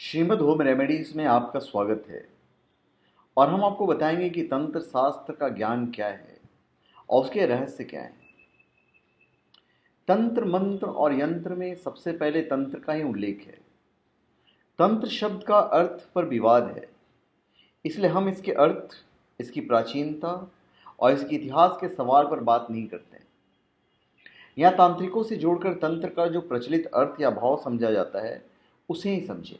Shrimad home remedies में आपका स्वागत है। और हम आपको बताएंगे कि तंत्र शास्त्र का ज्ञान क्या है और उसके रहस्य क्या हैं। तंत्र मंत्र और यंत्र में सबसे पहले तंत्र का ही उल्लेख है। तंत्र शब्द का अर्थ पर विवाद है, इसलिए हम इसके अर्थ, इसकी प्राचीनता और इसके इतिहास के सवाल पर बात नहीं करते हैं। यहाँ तांत्रिकों से जोड़कर तंत्र का जो प्रचलित अर्थ या भाव समझा जाता है उसे ही समझें।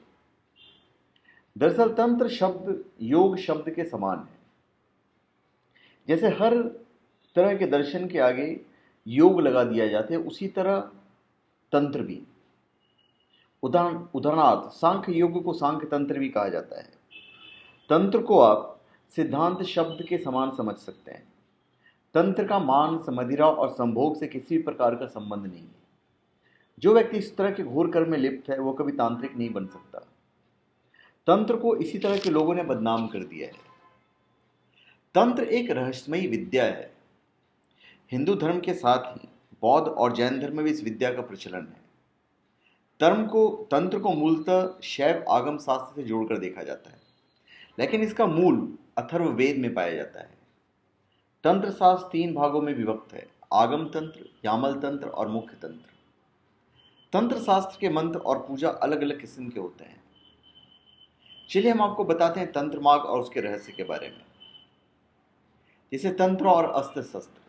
दरअसल तंत्र शब्द योग शब्द के समान है। जैसे हर तरह के दर्शन के आगे योग लगा दिया जाता है, उसी तरह तंत्र भी। उदाहरणार्थ सांख्य योग को सांख्य तंत्र भी कहा जाता है। तंत्र को आप सिद्धांत शब्द के समान समझ सकते हैं। तंत्र का मांस, मदिरा और संभोग से किसी भी प्रकार का संबंध नहीं है। जो व्यक्ति इस तरह के घोर कर्म में लिप्त है वो कभी तांत्रिक नहीं बन सकता। तंत्र को इसी तरह के लोगों ने बदनाम कर दिया है। तंत्र एक रहस्यमयी विद्या है। हिंदू धर्म के साथ ही बौद्ध और जैन धर्म में भी इस विद्या का प्रचलन है। तंत्र को मूलतः शैव आगम शास्त्र से जोड़कर देखा जाता है, लेकिन इसका मूल अथर्ववेद में पाया जाता है। तंत्र शास्त्र 3 भागों में विभक्त है: आगम तंत्र, यामल तंत्र और मुख्य तंत्र। तंत्र शास्त्र के मंत्र और पूजा अलग अलग किस्म के होते हैं। चलिए हम आपको बताते हैं तंत्र मार्ग और उसके रहस्य के बारे में। जैसे तंत्र और अस्त्र शस्त्र।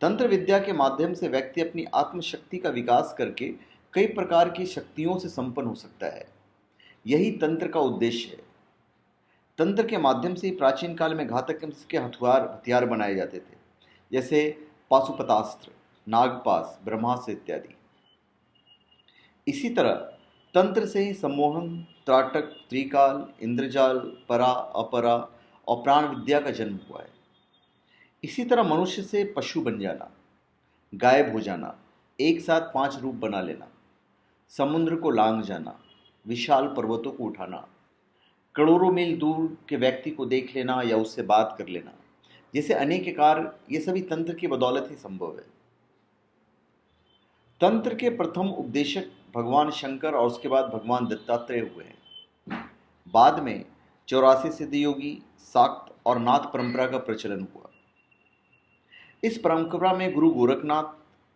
तंत्र विद्या के माध्यम से व्यक्ति अपनी आत्मशक्ति का विकास करके कई प्रकार की शक्तियों से संपन्न हो सकता है। यही तंत्र का उद्देश्य है। तंत्र के माध्यम से ही प्राचीन काल में घातक किस्म के हथियार बनाए जाते थे, जैसे पाशुपतास्त्र, नागपाश, ब्रह्मास्त्र इत्यादि। इसी तरह तंत्र से ही सम्मोहन, त्राटक, त्रिकाल, इंद्रजाल, परा, अपरा और प्राण विद्या का जन्म हुआ है। इसी तरह मनुष्य से पशु बन जाना, गायब हो जाना, एक साथ 5 रूप बना लेना, समुद्र को लांघ जाना, विशाल पर्वतों को उठाना, करोड़ों मील दूर के व्यक्ति को देख लेना या उससे बात कर लेना, जैसे अनेक कार्य, ये सभी तंत्र की बदौलत ही संभव है। तंत्र के प्रथम उपदेशक भगवान शंकर और उसके बाद भगवान दत्तात्रेय हुए हैं। बाद में 84 सिद्धयोगी, शाक्त और नाथ परंपरा का प्रचलन हुआ। इस परंपरा में गुरु गोरखनाथ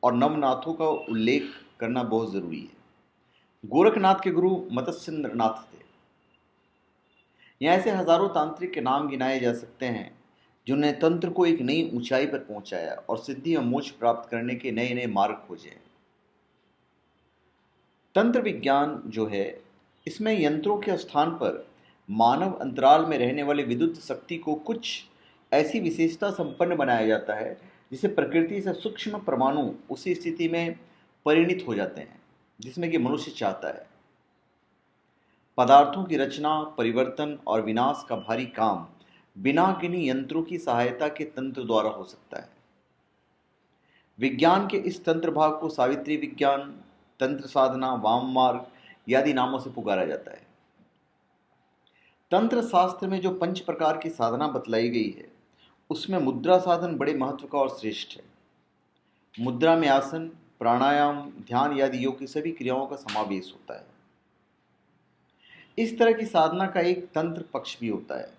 और नवनाथों का उल्लेख करना बहुत जरूरी है। गोरखनाथ के गुरु मत्स्येंद्रनाथ थे। यहाँ ऐसे हजारों तांत्रिक के नाम गिनाए जा सकते हैं जिन्होंने तंत्र को एक नई ऊंचाई पर पहुंचाया और सिद्धि और मोक्ष प्राप्त करने के नए नए मार्ग खोजे। तंत्र विज्ञान जो है, इसमें यंत्रों के स्थान पर मानव अंतराल में रहने वाले विद्युत शक्ति को कुछ ऐसी विशेषता संपन्न बनाया जाता है जिसे प्रकृति से सूक्ष्म परमाणु उसी स्थिति में परिणित हो जाते हैं जिसमें कि मनुष्य चाहता है। पदार्थों की रचना, परिवर्तन और विनाश का भारी काम बिना किन्हीं यंत्रों की सहायता के तंत्र द्वारा हो सकता है। विज्ञान के इस तंत्र भाग को सावित्री विज्ञान, तंत्र साधना, वाम मार्ग आदि नामों से पुकारा जाता है। तंत्र शास्त्र में जो 5 प्रकार की साधना बतलाई गई है, उसमें मुद्रा साधन बड़े महत्व का और श्रेष्ठ है। मुद्रा में आसन, प्राणायाम, ध्यान आदि योग की सभी क्रियाओं का समावेश होता है। इस तरह की साधना का एक तंत्र पक्ष भी होता है।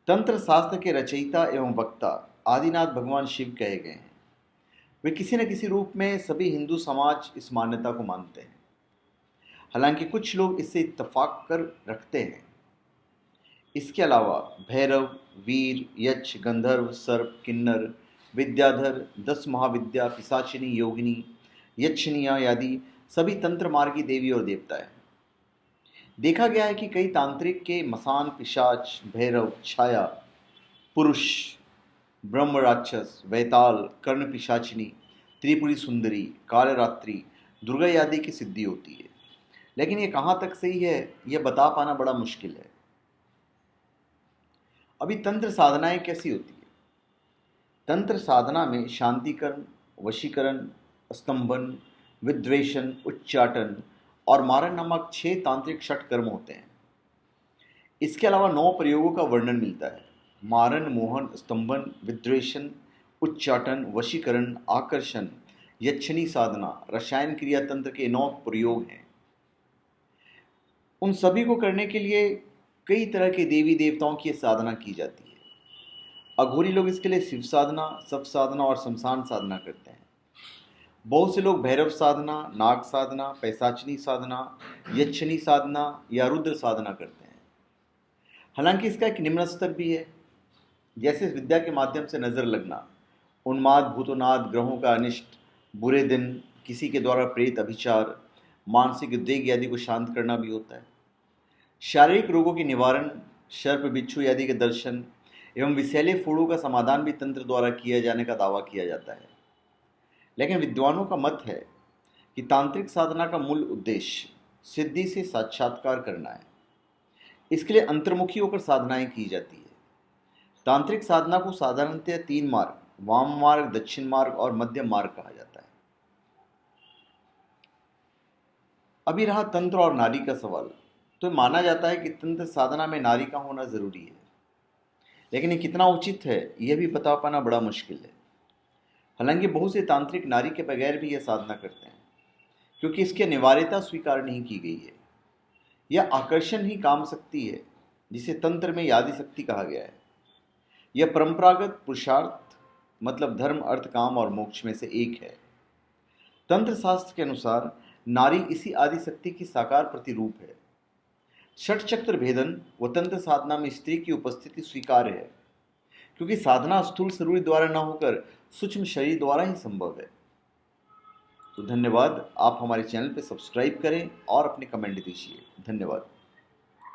तंत्र शास्त्र के रचयिता एवं वक्ता आदिनाथ भगवान शिव कहे गए हैं। वे किसी न किसी रूप में सभी हिंदू समाज इस मान्यता को मानते हैं। हालांकि कुछ लोग इससे इत्तफाक कर रखते हैं। इसके अलावा भैरव, वीर, यक्ष, गंधर्व, सर्प, किन्नर, विद्याधर, 10 महाविद्या, पिशाचिनी, योगिनी, यक्षिनिया आदि सभी तंत्र मार्गी देवी और देवता हैं। देखा गया है कि कई तांत्रिक के मसान, पिशाच, भैरव, छाया, पुरुष, ब्रह्म राक्षस, वैताल, कर्ण पिशाचिनी, त्रिपुरी सुंदरी, कालरात्रि, दुर्गा आदि की सिद्धि होती है। लेकिन ये कहाँ तक सही है, यह बता पाना बड़ा मुश्किल है। अभी तंत्र साधनाएं कैसी होती है? तंत्र साधना में शांतिकरण, वशीकरण, स्तंभन, विद्वेषण, उच्चाटन और मारण नामक 6 तांत्रिक षट कर्म होते हैं। इसके अलावा 9 प्रयोगों का वर्णन मिलता है: मारण, मोहन, स्तंभन, विद्वेषण, उच्चाटन, वशीकरण, आकर्षण, यक्षिणी साधना, रसायन क्रिया तंत्र के 9 प्रयोग हैं। उन सभी को करने के लिए कई तरह के देवी देवताओं की साधना की जाती है। अघोरी लोग इसके लिए शिव साधना, सप साधना और शमशान साधना करते हैं। बहुत से लोग भैरव साधना, नाग साधना, पैसाचनी साधना, यक्षिणी साधना या रुद्र साधना करते हैं। हालांकि इसका एक निम्न स्तर भी है, जैसे विद्या के माध्यम से नजर लगना, उन्माद भूतोनाद, ग्रहों का अनिष्ट, बुरे दिन, किसी के द्वारा प्रेत अभिचार, मानसिक उद्वेग आदि को शांत करना भी होता है। शारीरिक रोगों के निवारण, सर्प बिच्छू आदि के दर्शन एवं विषैले फोड़ों का समाधान भी तंत्र द्वारा किया जाने का दावा किया जाता है। लेकिन विद्वानों का मत है कि तांत्रिक साधना का मूल उद्देश्य सिद्धि से साक्षात्कार करना है। इसके लिए अंतर्मुखी होकर साधनाएं की जाती है। तांत्रिक साधना को साधारणतः 3 मार्ग, वाम मार्ग, दक्षिण मार्ग और मध्य मार्ग कहा जाता है। अभी रहा तंत्र और नारी का सवाल, तो माना जाता है कि तंत्र साधना में नारी का होना जरूरी है, लेकिन ये कितना उचित है यह भी बता पाना बड़ा मुश्किल है। हालांकि बहुत से तांत्रिक नारी के बगैर भी यह साधना करते हैं, क्योंकि इसकी अनिवार्यता स्वीकार नहीं की गई है। यह आकर्षण ही काम शक्ति है, जिसे तंत्र में यादी शक्ति कहा गया है। यह परंपरागत पुरुषार्थ मतलब धर्म, अर्थ, काम और मोक्ष में से एक है। तंत्र शास्त्र के अनुसार नारी इसी आदि शक्ति की साकार प्रतिरूप है। षट चक्र भेदन व तंत्र साधना में स्त्री की उपस्थिति स्वीकार्य है, क्योंकि साधना स्थूल शरीर द्वारा न होकर सूक्ष्म शरीर द्वारा ही संभव है। तो धन्यवाद। आप हमारे चैनल पर सब्सक्राइब करें और अपने कमेंट दीजिए। धन्यवाद।